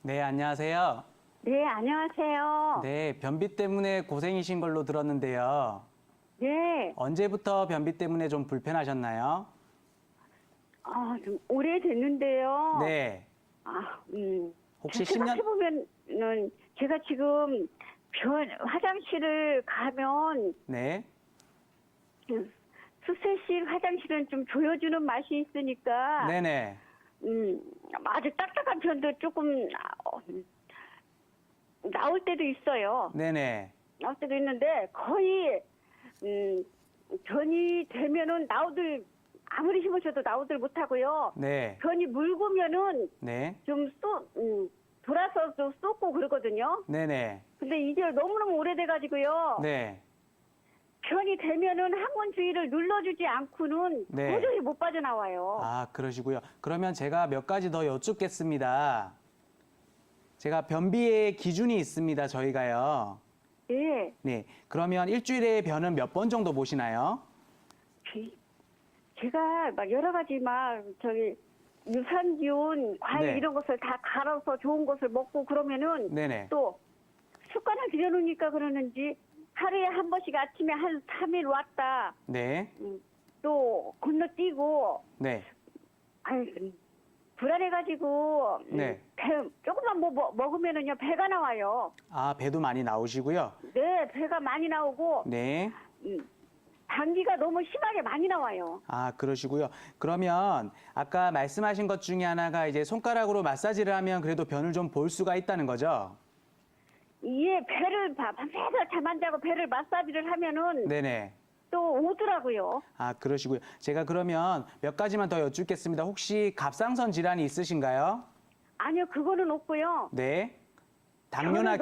네, 안녕하세요. 네, 안녕하세요. 네, 변비 때문에 고생이신 걸로 들었는데요. 네, 언제부터 변비 때문에 좀 불편하셨나요? 좀 오래됐는데요. 네, 아, 혹시 10년? 생각해보면은 제가 지금 화장실을 가면 네, 수세식 화장실은 좀 조여주는 맛이 있으니까, 네네, 아주 딱딱한 편도 조금 나올 때도 있어요. 네네, 나올 때도 있는데 거의 변이 되면은 아무리 심으셔도 나오들 못하고요. 네, 변이 묽으면은 네, 좀 돌아서 좀 쏟고 그러거든요. 네네, 근데 이제 너무너무 오래돼가지고요. 네, 변이 되면은 항원 주위를 눌러주지 않고는 네. 도저히 못 빠져나와요. 아, 그러시고요. 그러면 제가 몇 가지 더 여쭙겠습니다. 제가 변비의 기준이 있습니다, 저희가요. 예. 네, 그러면 일주일에 변은 몇 번 정도 보시나요? 제가 막 여러 가지 유산균, 과일 네. 이런 것을 다 갈아서 좋은 것을 먹고 그러면은 네네, 또 습관을 들여놓으니까 그러는지 하루에 한 번씩 아침에 한 3일 왔다. 네, 또 건너뛰고 네, 불안해가지고 네. 조금만 먹으면은요 배가 나와요. 아, 배도 많이 나오시고요. 네, 배가 많이 나오고 네. 방귀가 너무 심하게 많이 나와요. 아, 그러시고요. 그러면 아까 말씀하신 것 중에 하나가 이제 손가락으로 마사지를 하면 그래도 변을 좀 볼 수가 있다는 거죠? 이에 배를 밤새서 잠 안 자고 배를 마사지를 하면은 네네. 또 오더라고요. 아, 그러시고요. 제가 그러면 몇 가지만 더 여쭙겠습니다. 혹시 갑상선 질환이 있으신가요? 아니요, 그거는 없고요. 네. 저는 당뇨나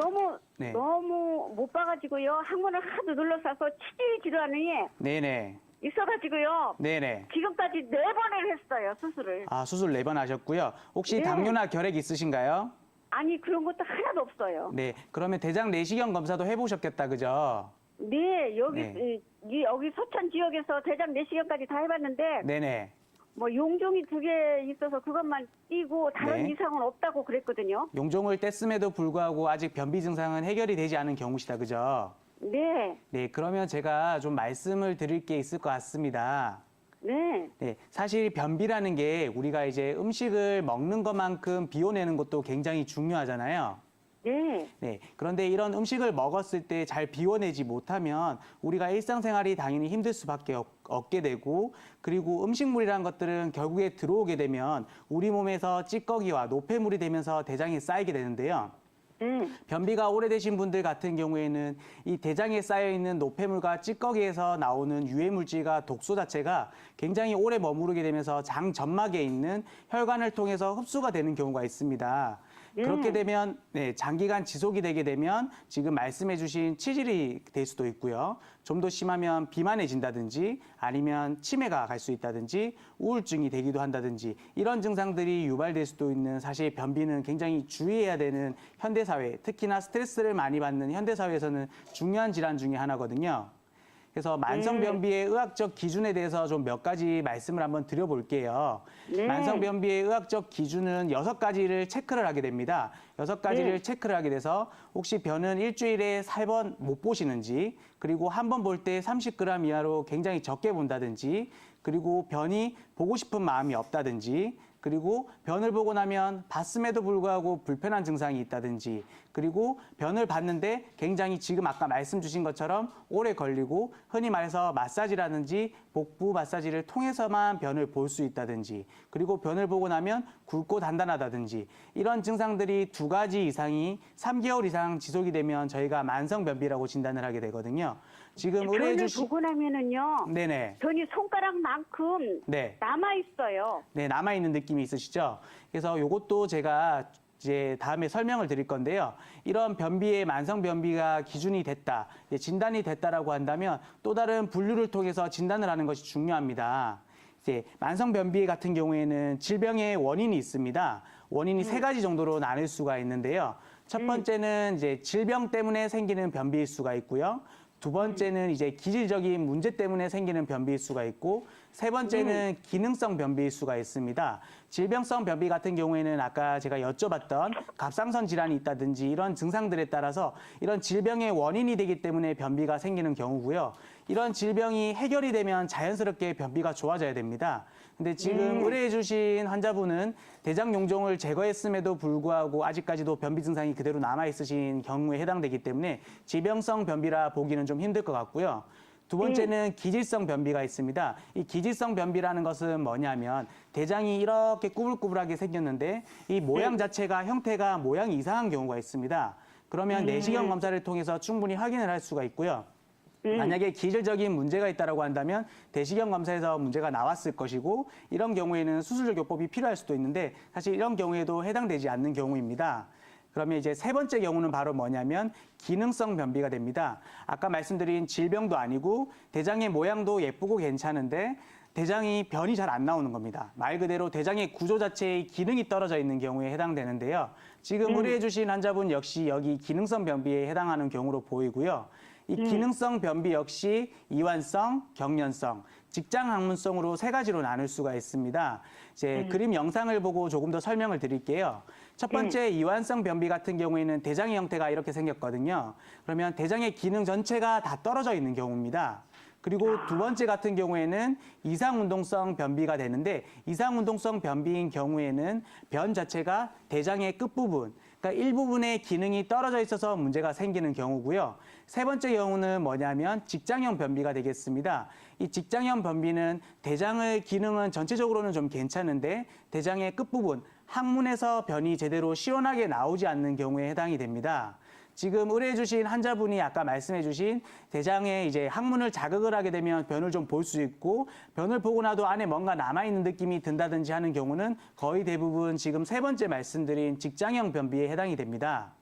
네. 너무 못 봐가지고요. 항문을 하도 눌러싸서 치질 질환이 네네. 있어가지고요. 네네. 지금까지 4번을 했어요, 수술을. 아, 수술 4번 하셨고요. 혹시 네. 당뇨나 결핵 있으신가요? 아니, 그런 것도 하나도 없어요. 네. 그러면 대장 내시경 검사도 해보셨겠다, 그죠? 네, 네. 여기 서천 지역에서 대장 내시경까지 다 해봤는데, 네네. 뭐 용종이 2개 있어서 그것만 띄고 다른 네. 이상은 없다고 그랬거든요. 용종을 뗐음에도 불구하고 아직 변비 증상은 해결이 되지 않은 경우시다, 그죠? 네, 네, 그러면 제가 좀 말씀을 드릴 게 있을 것 같습니다. 네, 네, 사실 변비라는 게 우리가 이제 음식을 먹는 것만큼 비워내는 것도 굉장히 중요하잖아요. 네, 네, 그런데 이런 음식을 먹었을 때 잘 비워내지 못하면 우리가 일상생활이 당연히 힘들 수밖에 없게 되고, 그리고 음식물이란 것들은 결국에 들어오게 되면 우리 몸에서 찌꺼기와 노폐물이 되면서 대장에 쌓이게 되는데요. 네, 변비가 오래되신 분들 같은 경우에는 이 대장에 쌓여있는 노폐물과 찌꺼기에서 나오는 유해물질과 독소 자체가 굉장히 오래 머무르게 되면서 장 점막에 있는 혈관을 통해서 흡수가 되는 경우가 있습니다. 네. 그렇게 되면 장기간 지속이 되게 되면 지금 말씀해 주신 치질이 될 수도 있고요. 좀 더 심하면 비만해진다든지 아니면 치매가 갈 수 있다든지 우울증이 되기도 한다든지 이런 증상들이 유발될 수도 있는, 사실 변비는 굉장히 주의해야 되는 현대사회, 특히나 스트레스를 많이 받는 현대사회에서는 중요한 질환 중에 하나거든요. 그래서 만성변비의 의학적 기준에 대해서 좀 몇 가지 말씀을 한번 드려볼게요. 네. 만성변비의 의학적 기준은 6가지를 체크를 하게 됩니다. 6가지를 네. 체크를 하게 돼서 혹시 변은 일주일에 3번 못 보시는지, 그리고 한 번 볼 때 30g 이하로 굉장히 적게 본다든지, 그리고 변이 보고 싶은 마음이 없다든지, 그리고 변을 보고 나면 봤음에도 불구하고 불편한 증상이 있다든지, 그리고 변을 봤는데 굉장히 지금 아까 말씀 주신 것처럼 오래 걸리고 흔히 말해서 마사지라든지 복부 마사지를 통해서만 변을 볼 수 있다든지, 그리고 변을 보고 나면 굵고 단단하다든지 이런 증상들이 2가지 이상이 3개월 이상 지속이 되면 저희가 만성변비라고 진단을 하게 되거든요. 지금 의뢰해 변을 주신 보고 나면은요. 네네. 변이 손가락만큼 네. 남아 있어요. 네, 남아있는 느낌이 있으시죠? 그래서 요것도 제가 이제 다음에 설명을 드릴 건데요. 이런 변비의 만성변비가 기준이 됐다, 진단이 됐다라고 한다면 또 다른 분류를 통해서 진단을 하는 것이 중요합니다. 이제 만성변비 같은 경우에는 질병의 원인이 있습니다. 원인이 3가지 정도로 나눌 수가 있는데요. 첫 번째는 이제 질병 때문에 생기는 변비일 수가 있고요. 2번째는 이제 기질적인 문제 때문에 생기는 변비일 수가 있고, 세 번째는 기능성 변비일 수가 있습니다. 질병성 변비 같은 경우에는 아까 제가 여쭤봤던 갑상선 질환이 있다든지 이런 증상들에 따라서 이런 질병의 원인이 되기 때문에 변비가 생기는 경우고요. 이런 질병이 해결이 되면 자연스럽게 변비가 좋아져야 됩니다. 근데 지금 의뢰해 주신 환자분은 대장 용종을 제거했음에도 불구하고 아직까지도 변비 증상이 그대로 남아 있으신 경우에 해당되기 때문에 질병성 변비라 보기는 좀 힘들 것 같고요. 두 번째는 기질성 변비가 있습니다. 이 기질성 변비라는 것은 뭐냐면 대장이 이렇게 꾸불꾸불하게 생겼는데 이 모양 자체가 형태가 모양이 이상한 경우가 있습니다. 그러면 내시경 검사를 통해서 충분히 확인을 할 수가 있고요. 만약에 기질적인 문제가 있다고 한다면 대시경 검사에서 문제가 나왔을 것이고 이런 경우에는 수술적 요법이 필요할 수도 있는데 사실 이런 경우에도 해당되지 않는 경우입니다. 그러면 이제 세 번째 경우는 바로 뭐냐면 기능성 변비가 됩니다. 아까 말씀드린 질병도 아니고 대장의 모양도 예쁘고 괜찮은데 대장이 변이 잘 안 나오는 겁니다. 말 그대로 대장의 구조 자체의 기능이 떨어져 있는 경우에 해당되는데요. 지금 의뢰해 주신 환자분 역시 여기 기능성 변비에 해당하는 경우로 보이고요. 이 기능성 변비 역시 이완성, 경련성, 직장 항문성으로 세 가지로 나눌 수가 있습니다. 이제 그림 영상을 보고 조금 더 설명을 드릴게요. 첫 번째 이완성 변비 같은 경우에는 대장의 형태가 이렇게 생겼거든요. 그러면 대장의 기능 전체가 다 떨어져 있는 경우입니다. 그리고 두 번째 같은 경우에는 이상운동성 변비가 되는데 이상운동성 변비인 경우에는 변 자체가 대장의 끝부분, 그러니까 일부분의 기능이 떨어져 있어서 문제가 생기는 경우고요. 세 번째 경우는 뭐냐면 직장형 변비가 되겠습니다. 이 직장형 변비는 대장의 기능은 전체적으로는 좀 괜찮은데 대장의 끝부분, 항문에서 변이 제대로 시원하게 나오지 않는 경우에 해당이 됩니다. 지금 의뢰해 주신 환자분이 아까 말씀해 주신 대장에 이제 항문을 자극을 하게 되면 변을 좀 볼 수 있고 변을 보고 나도 안에 뭔가 남아있는 느낌이 든다든지 하는 경우는 거의 대부분 지금 세 번째 말씀드린 직장형 변비에 해당이 됩니다.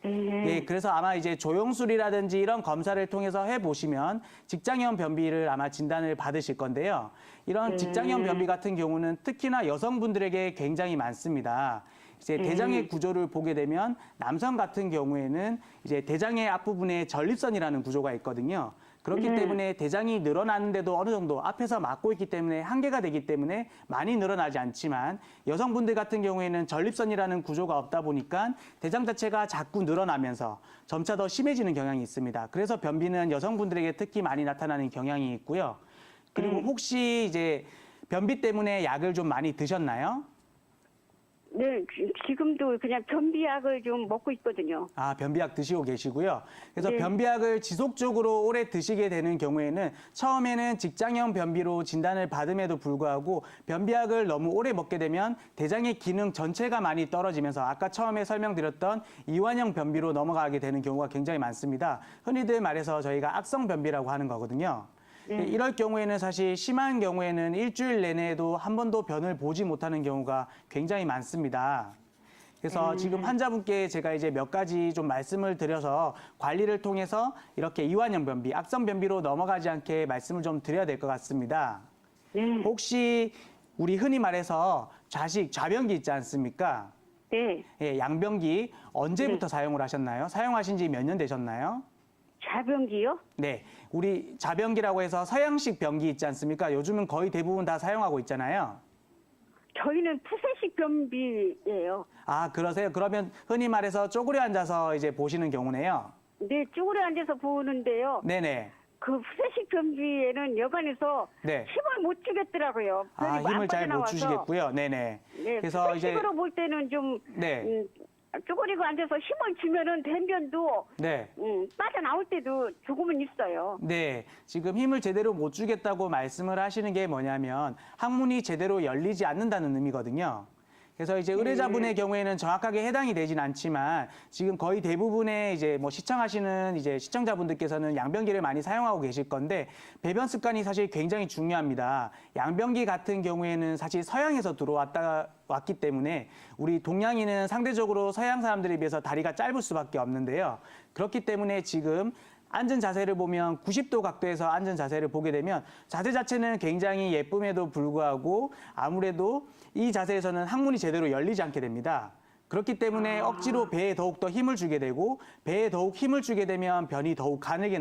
예, 그래서 아마 이제 조영술이라든지 이런 검사를 통해서 해보시면 직장형 변비를 아마 진단을 받으실 건데요. 이런 직장형 변비 같은 경우는 특히나 여성분들에게 굉장히 많습니다. 이제 대장의 구조를 보게 되면 남성 같은 경우에는 이제 대장의 앞부분에 전립선이라는 구조가 있거든요. 그렇기 때문에 대장이 늘어나는데도 어느 정도 앞에서 막고 있기 때문에 한계가 되기 때문에 많이 늘어나지 않지만 여성분들 같은 경우에는 전립선이라는 구조가 없다 보니까 대장 자체가 자꾸 늘어나면서 점차 더 심해지는 경향이 있습니다. 그래서 변비는 여성분들에게 특히 많이 나타나는 경향이 있고요. 그리고 혹시 이제 변비 때문에 약을 좀 많이 드셨나요? 네, 지금도 그냥 변비약을 좀 먹고 있거든요. 아, 변비약 드시고 계시고요. 그래서 네. 변비약을 지속적으로 오래 드시게 되는 경우에는 처음에는 직장형 변비로 진단을 받음에도 불구하고 변비약을 너무 오래 먹게 되면 대장의 기능 전체가 많이 떨어지면서 아까 처음에 설명드렸던 이완형 변비로 넘어가게 되는 경우가 굉장히 많습니다. 흔히들 말해서 저희가 악성 변비라고 하는 거거든요. 이럴 경우에는 사실 심한 경우에는 일주일 내내도 한 번도 변을 보지 못하는 경우가 굉장히 많습니다. 그래서 지금 환자분께 제가 이제 몇 가지 좀 말씀을 드려서 관리를 통해서 이렇게 이완형 변비, 악성 변비로 넘어가지 않게 말씀을 좀 드려야 될 것 같습니다. 혹시 우리 흔히 말해서 좌변기 있지 않습니까? 네, 예, 양변기 언제부터 사용을 하셨나요? 사용하신 지 몇 년 되셨나요? 자변기요? 네, 우리 자변기라고 해서 서양식 변기 있지 않습니까? 요즘은 거의 대부분 다 사용하고 있잖아요. 저희는 푸세식 변비예요. 아, 그러세요? 그러면 흔히 말해서 쪼그려 앉아서 이제 보시는 경우네요. 네, 쭈그려 앉아서 보는데요. 네네. 그 푸세식 변비에는 여간에서 네. 힘을 못 주겠더라고요. 아, 변이 힘을 잘 못 빠져나와서. 주시겠고요. 네네. 네, 그래서 이제 푸세식으로 볼 때는 좀 네. 쪼그리고 앉아서 힘을 주면은 대변도 네. 빠져나올 때도 조금은 있어요. 네, 지금 힘을 제대로 못 주겠다고 말씀을 하시는 게 뭐냐면 항문이 제대로 열리지 않는다는 의미거든요. 그래서 이제 의뢰자분의 경우에는 정확하게 해당이 되진 않지만 지금 거의 대부분의 이제 뭐 시청하시는 이제 시청자분들께서는 양변기를 많이 사용하고 계실 건데 배변 습관이 사실 굉장히 중요합니다. 양변기 같은 경우에는 사실 서양에서 왔기 때문에 우리 동양인은 상대적으로 서양 사람들에 비해서 다리가 짧을 수밖에 없는데요. 그렇기 때문에 지금 앉은 자세를 보면 90도 각도에서 앉은 자세를 보게 되면 자세 자체는 굉장히 예쁨에도 불구하고 아무래도 이 자세에서는 항문이 제대로 열리지 않게 됩니다. 그렇기 때문에 억지로 배에 더욱 더 힘을 주게 되고 배에 더욱 힘을 주게 되면 변이 더욱 가늘게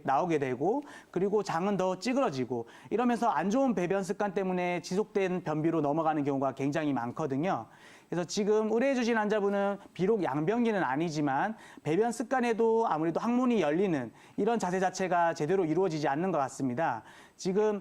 나오게 되고 그리고 장은 더 찌그러지고 이러면서 안 좋은 배변 습관 때문에 지속된 변비로 넘어가는 경우가 굉장히 많거든요. 그래서 지금 의뢰해 주신 환자분은 비록 양변기는 아니지만 배변 습관에도 아무래도 항문이 열리는 이런 자세 자체가 제대로 이루어지지 않는 것 같습니다. 지금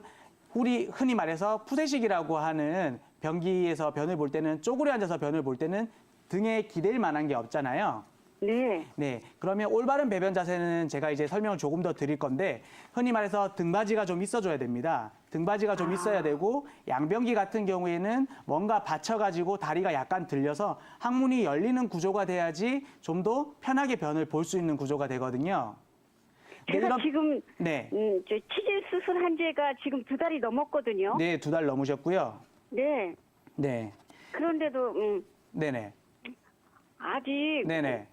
우리 흔히 말해서 푸세식이라고 하는 변기에서 변을 볼 때는 쪼그려 앉아서 변을 볼 때는 등에 기댈 만한 게 없잖아요. 네. 네, 그러면 올바른 배변 자세는 제가 이제 설명을 조금 더 드릴 건데 흔히 말해서 등받이가 좀 있어줘야 됩니다. 등받이가 좀 있어야 되고 양변기 같은 경우에는 뭔가 받쳐가지고 다리가 약간 들려서 항문이 열리는 구조가 돼야지 좀 더 편하게 변을 볼 수 있는 구조가 되거든요. 네, 제가 이런- 지금 네, 저 치질 수술한 지가 지금 2달이 넘었거든요. 네, 2달 넘으셨고요. 네. 네, 그런데도 네네, 아직 네네.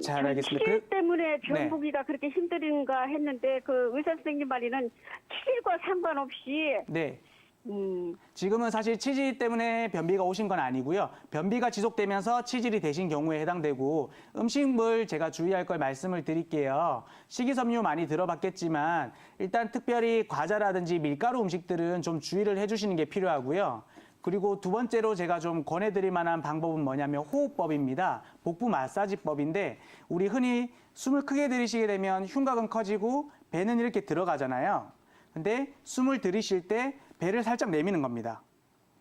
잘 저는 알겠습니다. 치질 때문에 변 네. 보기가 그렇게 힘든가 했는데 그 의사 선생님 말에는 치질과 상관없이 네. 음, 지금은 사실 치질 때문에 변비가 오신 건 아니고요. 변비가 지속되면서 치질이 되신 경우에 해당되고 음식물 제가 주의할 걸 말씀을 드릴게요. 식이섬유 많이 들어봤겠지만 일단 특별히 과자라든지 밀가루 음식들은 좀 주의를 해주시는 게 필요하고요. 그리고 두 번째로 제가 좀 권해드릴 만한 방법은 뭐냐면 호흡법입니다. 복부 마사지법인데 우리 흔히 숨을 크게 들이쉬게 되면 흉곽은 커지고 배는 이렇게 들어가잖아요. 근데 숨을 들이쉴 때 배를 살짝 내미는 겁니다.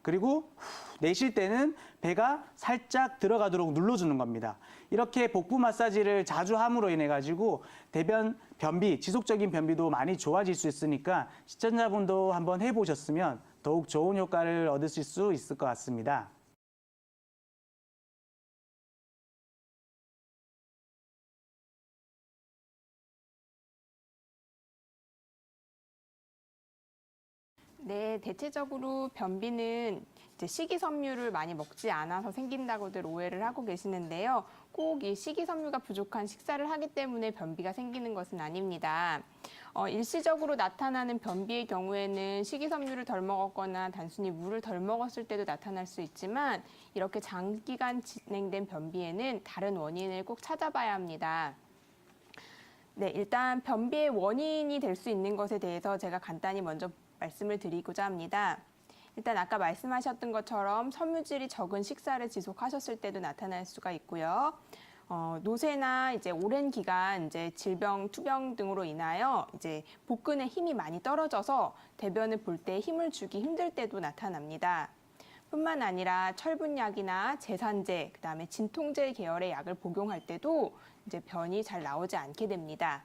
그리고 내쉴 때는 배가 살짝 들어가도록 눌러주는 겁니다. 이렇게 복부 마사지를 자주 함으로 인해 가지고 변비, 지속적인 변비도 많이 좋아질 수 있으니까 시청자분도 한번 해보셨으면 더욱 좋은 효과를 얻으실 수 있을 것 같습니다. 네, 대체적으로 변비는 이제 식이섬유를 많이 먹지 않아서 생긴다고들 오해를 하고 계시는데요. 꼭 이 식이섬유가 부족한 식사를 하기 때문에 변비가 생기는 것은 아닙니다. 일시적으로 나타나는 변비의 경우에는 식이섬유를 덜 먹었거나 단순히 물을 덜 먹었을 때도 나타날 수 있지만 이렇게 장기간 진행된 변비에는 다른 원인을 꼭 찾아봐야 합니다. 네, 일단 변비의 원인이 될 수 있는 것에 대해서 제가 간단히 먼저 말씀을 드리고자 합니다. 일단 아까 말씀하셨던 것처럼 섬유질이 적은 식사를 지속하셨을 때도 나타날 수가 있고요. 노쇠나 이제 오랜 기간 이제 질병, 투병 등으로 인하여 이제 복근에 힘이 많이 떨어져서 대변을 볼 때 힘을 주기 힘들 때도 나타납니다. 뿐만 아니라 철분약이나 제산제, 그다음에 진통제 계열의 약을 복용할 때도 이제 변이 잘 나오지 않게 됩니다.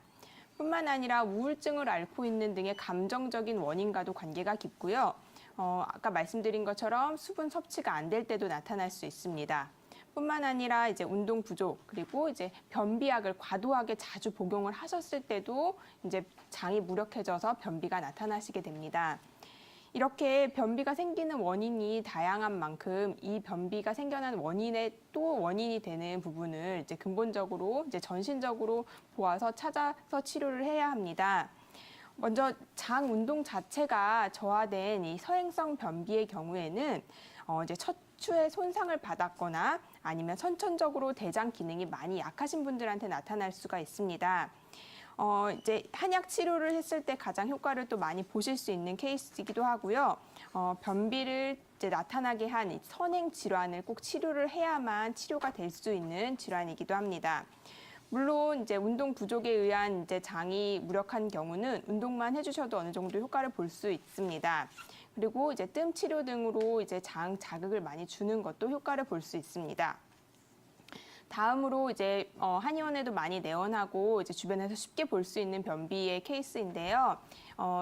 뿐만 아니라 우울증을 앓고 있는 등의 감정적인 원인과도 관계가 깊고요. 아까 말씀드린 것처럼 수분 섭취가 안 될 때도 나타날 수 있습니다. 뿐만 아니라 이제 운동 부족 그리고 이제 변비약을 과도하게 자주 복용을 하셨을 때도 이제 장이 무력해져서 변비가 나타나시게 됩니다. 이렇게 변비가 생기는 원인이 다양한 만큼 이 변비가 생겨난 원인의 또 원인이 되는 부분을 이제 근본적으로 이제 전신적으로 보아서 찾아서 치료를 해야 합니다. 먼저 장 운동 자체가 저하된 이 서행성 변비의 경우에는 이제 척추의 손상을 받았거나 아니면 선천적으로 대장 기능이 많이 약하신 분들한테 나타날 수가 있습니다. 이제 한약 치료를 했을 때 가장 효과를 또 많이 보실 수 있는 케이스이기도 하고요. 변비를 이제 나타나게 한 이 선행 질환을 꼭 치료를 해야만 치료가 될 수 있는 질환이기도 합니다. 물론 이제 운동 부족에 의한 이제 장이 무력한 경우는 운동만 해주셔도 어느 정도 효과를 볼 수 있습니다. 그리고 이제 뜸 치료 등으로 이제 장 자극을 많이 주는 것도 효과를 볼 수 있습니다. 다음으로 이제 한의원에도 많이 내원하고 이제 주변에서 쉽게 볼 수 있는 변비의 케이스인데요.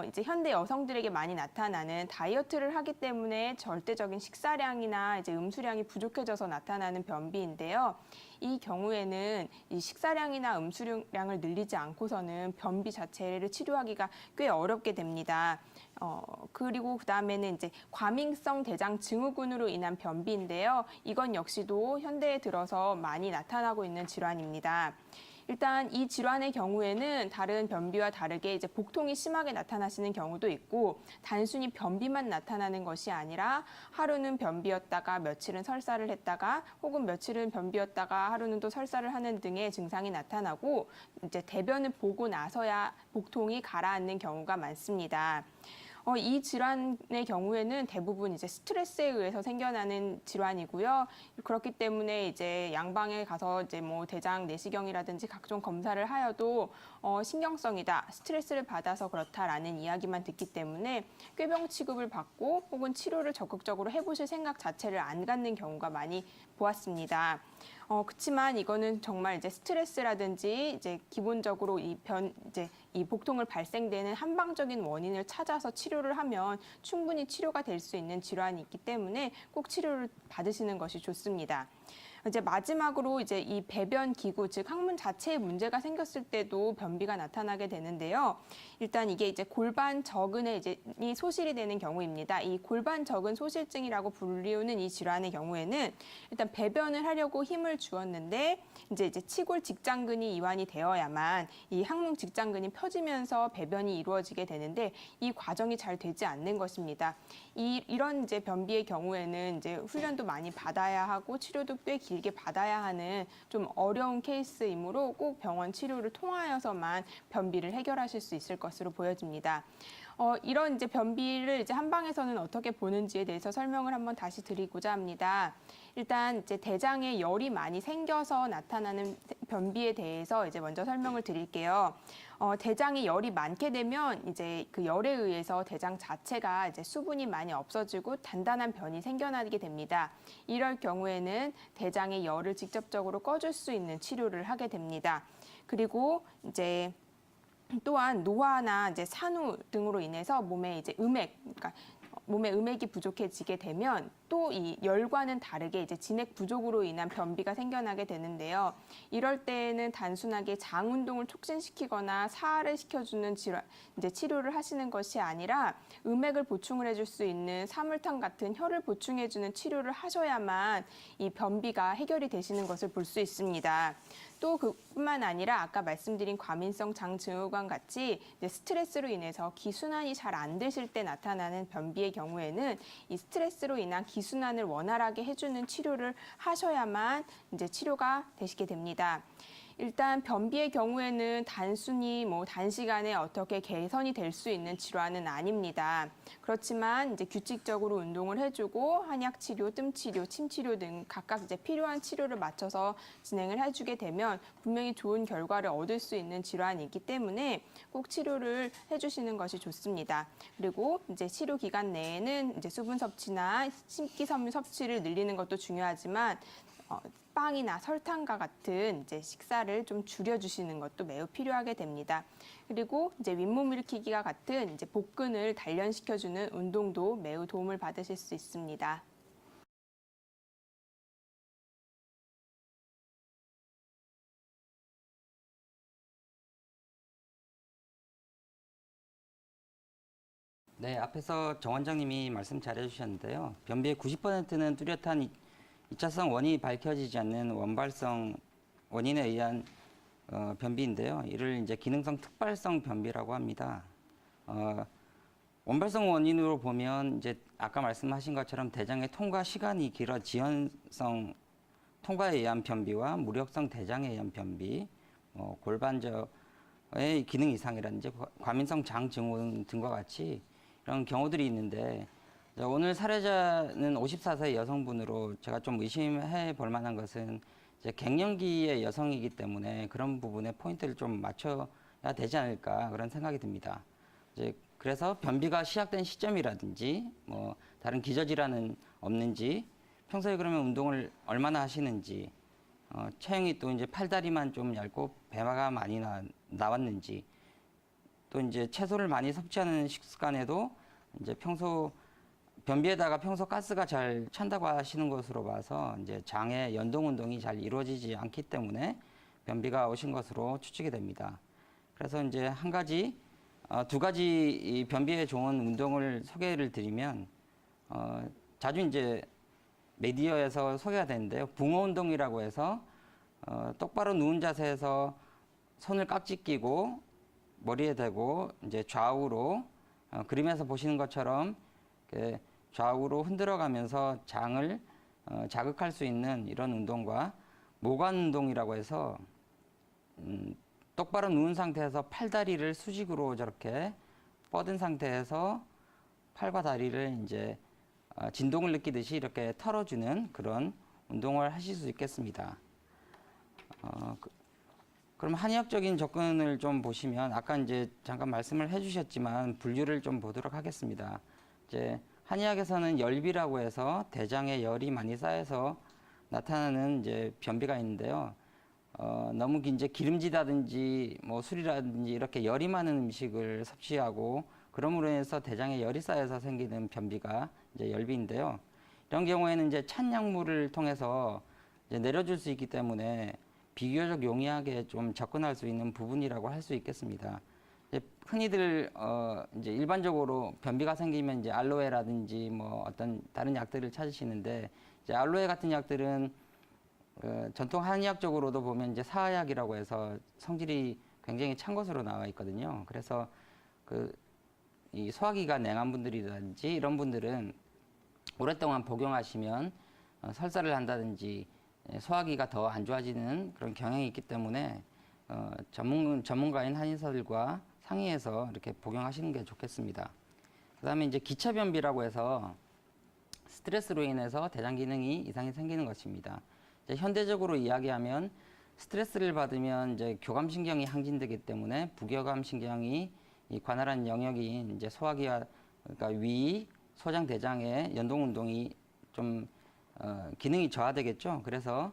이제 현대 여성들에게 많이 나타나는 다이어트를 하기 때문에 절대적인 식사량이나 이제 음수량이 부족해져서 나타나는 변비인데요. 이 경우에는 이 식사량이나 음수량을 늘리지 않고서는 변비 자체를 치료하기가 꽤 어렵게 됩니다. 그리고 그다음에는 이제 과민성 대장 증후군으로 인한 변비인데요. 이건 역시도 현대에 들어서 많이 나타나고 있는 질환입니다. 일단 이 질환의 경우에는 다른 변비와 다르게 이제 복통이 심하게 나타나시는 경우도 있고 단순히 변비만 나타나는 것이 아니라 하루는 변비였다가 며칠은 설사를 했다가 혹은 며칠은 변비였다가 하루는 또 설사를 하는 등의 증상이 나타나고 이제 대변을 보고 나서야 복통이 가라앉는 경우가 많습니다. 이 질환의 경우에는 대부분 이제 스트레스에 의해서 생겨나는 질환이고요. 그렇기 때문에 이제 양방에 가서 이제 뭐 대장 내시경이라든지 각종 검사를 하여도 신경성이다, 스트레스를 받아서 그렇다라는 이야기만 듣기 때문에 꾀병 취급을 받고 혹은 치료를 적극적으로 해보실 생각 자체를 안 갖는 경우가 많이 보았습니다. 그렇지만 이거는 정말 이제 스트레스라든지 이제 기본적으로 이제 이 복통을 발생되는 한방적인 원인을 찾아서 치료를 하면 충분히 치료가 될 수 있는 질환이 있기 때문에 꼭 치료를 받으시는 것이 좋습니다. 이제 마지막으로 이제 이 배변 기구, 즉 항문 자체에 문제가 생겼을 때도 변비가 나타나게 되는데요. 일단 이게 이제 골반 저근에 이제 이 소실이 되는 경우입니다. 이 골반 저근 소실증이라고 불리우는 이 질환의 경우에는 일단 배변을 하려고 힘을 주었는데 이제 치골 직장근이 이완이 되어야만 이 항문 직장근이 펴지면서 배변이 이루어지게 되는데 이 과정이 잘 되지 않는 것입니다. 이런 이제 변비의 경우에는 이제 훈련도 많이 받아야 하고 치료도 꽤 길게 받아야 하는 좀 어려운 케이스이므로 꼭 병원 치료를 통하여서만 변비를 해결하실 수 있을 것으로 보여집니다. 이런 이제 변비를 이제 한방에서는 어떻게 보는지에 대해서 설명을 한번 다시 드리고자 합니다. 일단 이제 대장에 열이 많이 생겨서 나타나는 변비에 대해서 이제 먼저 설명을 드릴게요. 대장에 열이 많게 되면 이제 그 열에 의해서 대장 자체가 이제 수분이 많이 없어지고 단단한 변이 생겨나게 됩니다. 이럴 경우에는 대장의 열을 직접적으로 꺼줄 수 있는 치료를 하게 됩니다. 그리고 이제 또한 노화나 이제 산후 등으로 인해서 몸에 이제 그러니까 몸에 음액이 부족해지게 되면 또 이 열과는 다르게 이제 진액 부족으로 인한 변비가 생겨나게 되는데요. 이럴 때에는 단순하게 장 운동을 촉진시키거나 사활을 시켜주는 이제 치료를 하시는 것이 아니라 음액을 보충을 해줄 수 있는 사물탕 같은 혈을 보충해주는 치료를 하셔야만 이 변비가 해결이 되시는 것을 볼 수 있습니다. 또 그뿐만 아니라 아까 말씀드린 과민성 장증후군 같이 이제 스트레스로 인해서 기순환이 잘 안 되실 때 나타나는 변비의 경우에는 이 스트레스로 인한 기순환을 원활하게 해주는 치료를 하셔야만 이제 치료가 되시게 됩니다. 일단 변비의 경우에는 단순히 뭐 단시간에 어떻게 개선이 될 수 있는 질환은 아닙니다. 그렇지만 이제 규칙적으로 운동을 해주고 한약 치료, 뜸 치료, 침 치료 등 각각 이제 필요한 치료를 맞춰서 진행을 해주게 되면 분명히 좋은 결과를 얻을 수 있는 질환이기 때문에 꼭 치료를 해주시는 것이 좋습니다. 그리고 이제 치료 기간 내에는 이제 수분 섭취나 식기섬유 섭취를 늘리는 것도 중요하지만 빵이나 설탕과 같은 이제 식사를 좀 줄여주시는 것도 매우 필요하게 됩니다. 그리고 이제 윗몸 일으키기와 같은 이제 복근을 단련시켜주는 운동도 매우 도움을 받으실 수 있습니다. 네, 앞에서 정 원장님이 말씀 잘해주셨는데요. 변비의 90%는 뚜렷한 2차성 원인이 밝혀지지 않는 원발성 원인에 의한 변비인데요. 이를 이제 기능성 특발성 변비라고 합니다. 원발성 원인으로 보면 이제 아까 말씀하신 것처럼 대장의 통과 시간이 길어 지연성 통과에 의한 변비와 무력성 대장에 의한 변비, 골반저의 기능 이상이라든지 과민성 장 증후군 등과 같이 이런 경우들이 있는데 오늘 사례자는 54세 여성분으로 제가 좀 의심해 볼 만한 것은 이제 갱년기의 여성이기 때문에 그런 부분에 포인트를 좀 맞춰야 되지 않을까 그런 생각이 듭니다. 이제 그래서 변비가 시작된 시점이라든지 뭐 다른 기저질환은 없는지, 평소에 그러면 운동을 얼마나 하시는지, 체형이 또 이제 팔다리만 좀 얇고 배가 많이 나왔는지, 또 이제 채소를 많이 섭취하는 식습관에도 이제 변비에다가 평소 가스가 잘 찬다고 하시는 것으로 봐서 이제 장의 연동 운동이 잘 이루어지지 않기 때문에 변비가 오신 것으로 추측이 됩니다. 그래서 이제 두 가지 이 변비에 좋은 운동을 소개를 드리면 자주 이제 미디어에서 소개가 되는데요. 붕어 운동이라고 해서 똑바로 누운 자세에서 손을 깍지 끼고 머리에 대고 이제 좌우로 그림에서 보시는 것처럼 이렇게 좌우로 흔들어가면서 장을 자극할 수 있는 이런 운동과 모관 운동이라고 해서 똑바로 누운 상태에서 팔다리를 수직으로 저렇게 뻗은 상태에서 팔과 다리를 이제 진동을 느끼듯이 이렇게 털어주는 그런 운동을 하실 수 있겠습니다. 그럼 한의학적인 접근을 좀 보시면 아까 이제 잠깐 말씀을 해주셨지만 분류를 좀 보도록 하겠습니다. 이제 한의학에서는 열비라고 해서 대장에 열이 많이 쌓여서 나타나는 이제 변비가 있는데요. 너무 이제 기름지다든지 뭐 술이라든지 이렇게 열이 많은 음식을 섭취하고 그러므로 해서 대장에 열이 쌓여서 생기는 변비가 이제 열비인데요. 이런 경우에는 이제 찬 약물을 통해서 이제 내려줄 수 있기 때문에 비교적 용이하게 좀 접근할 수 있는 부분이라고 할 수 있겠습니다. 이제 흔히들 이제 일반적으로 변비가 생기면 이제 알로에라든지 뭐 어떤 다른 약들을 찾으시는데 이제 알로에 같은 약들은 전통 한의학적으로도 보면 이제 사약이라고 해서 성질이 굉장히 찬 것으로 나와 있거든요. 그래서 이 소화기가 냉한 분들이라든지 이런 분들은 오랫동안 복용하시면 설사를 한다든지 소화기가 더 안 좋아지는 그런 경향이 있기 때문에 전문가인 한의사들과 상의해서 이렇게 복용하시는 게 좋겠습니다. 그다음에 이제 기차변비라고 해서 스트레스로 인해서 대장 기능이 이상이 생기는 것입니다. 이제 현대적으로 이야기하면 스트레스를 받으면 이제 교감신경이 항진되기 때문에 부교감신경이 이 관할한 영역인 이제 소화기와 그러니까 위, 소장, 대장의 연동 운동이 좀 기능이 저하되겠죠. 그래서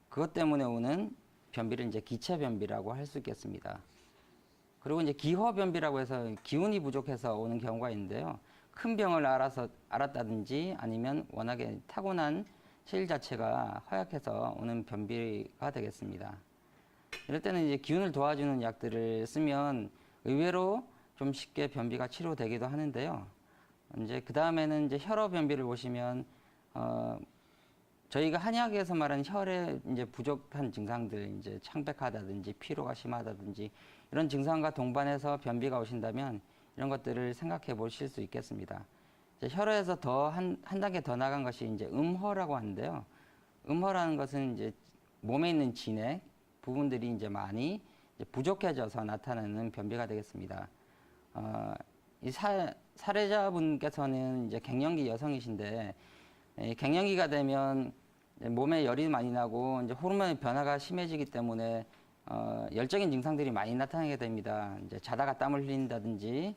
그것 때문에 오는 변비를 이제 기체변비라고 할 수 있겠습니다. 그리고 이제 기허변비라고 해서 기운이 부족해서 오는 경우가 있는데요. 큰 병을 앓았다든지 아니면 워낙에 타고난 체질 자체가 허약해서 오는 변비가 되겠습니다. 이럴 때는 이제 기운을 도와주는 약들을 쓰면 의외로 좀 쉽게 변비가 치료되기도 하는데요. 이제 그 다음에는 이제 혈어 변비를 보시면 저희가 한의학에서 말하는 혈에 이제 부족한 증상들, 이제 창백하다든지 피로가 심하다든지 이런 증상과 동반해서 변비가 오신다면 이런 것들을 생각해 보실 수 있겠습니다. 이제 혈어에서 더 한 단계 더 나간 것이 이제 음허라고 하는데요. 음허라는 것은 이제 몸에 있는 진액 부분들이 이제 많이 이제 부족해져서 나타나는 변비가 되겠습니다. 이 사례자분께서는 이제 갱년기 여성이신데 갱년기가 되면 몸에 열이 많이 나고 이제 호르몬의 변화가 심해지기 때문에 열적인 증상들이 많이 나타나게 됩니다. 이제 자다가 땀을 흘린다든지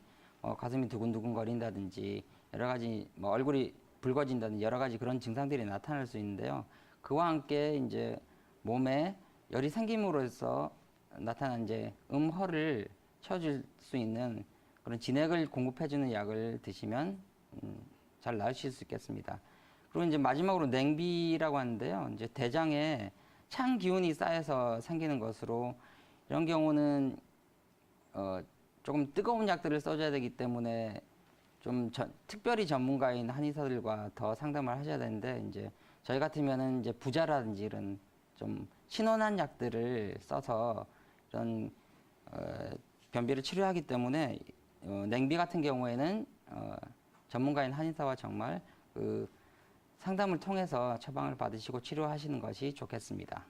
가슴이 두근두근 거린다든지 여러 가지 뭐 얼굴이 붉어진다든지 여러 가지 그런 증상들이 나타날 수 있는데요. 그와 함께 이제 몸에 열이 생김으로써 나타난 이제 음허를 채워줄 수 있는 그런 진액을 공급해주는 약을 드시면 잘 나으실 수 있겠습니다. 그리고 이제 마지막으로 냉비라고 하는데요. 이제 대장에 찬 기운이 쌓여서 생기는 것으로 이런 경우는 조금 뜨거운 약들을 써줘야 되기 때문에 좀 특별히 전문가인 한의사들과 더 상담을 하셔야 되는데 이제 저희 같으면은 이제 부자라든지 이런 좀 신원한 약들을 써서 이런 변비를 치료하기 때문에 냉비 같은 경우에는 전문가인 한의사와 정말 상담을 통해서 처방을 받으시고 치료하시는 것이 좋겠습니다.